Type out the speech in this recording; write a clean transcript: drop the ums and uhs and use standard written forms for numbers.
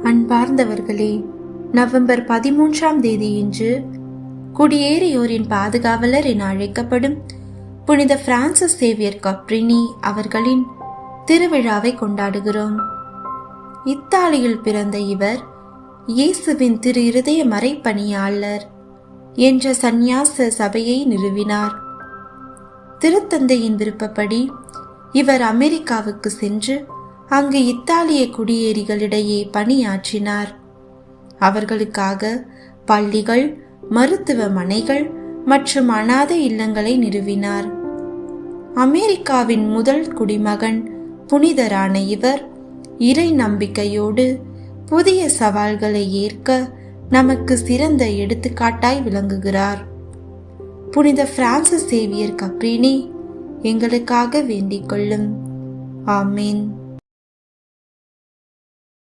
அன்பார்ந்தவர்களே, நவம்பர் 13 இன்று குடியேறியோரின் பாதுகாவலர் என அழைக்கப்படும் புனித பிரான்சிஸ் சேவியர் கப்ரினி அவர்களின் திருவிழாவை கொண்டாடுகிறோம். இத்தாலியில் பிறந்த இவர் இயேசுவின் திரு இருதய மறைப்பணியாளர் என்ற சந்நியாச சபையை நிறுவினார். திருத்தந்தையின் விருப்பப்படி இவர் அமெரிக்காவுக்கு சென்று அங்கு இத்தாலிய குடியேறிகளிடையே பணியாற்றினார். அவர்களுக்காக பள்ளிகள், மருத்துவமனைகள் மற்றும் அனாதை இல்லங்களை நிறுவினார். அமெரிக்காவின் முதல் குடிமகன் புனிதரான இவர் இறை நம்பிக்கையோடு புதிய சவால்களை ஏற்க நமக்கு சிறந்த எடுத்துக்காட்டாய் விளங்குகிறார். புனித பிரான்சிஸ் சேவியர் கப்ரினி எங்களுக்காக வேண்டிக் கொள்ளும். ஆமேன்.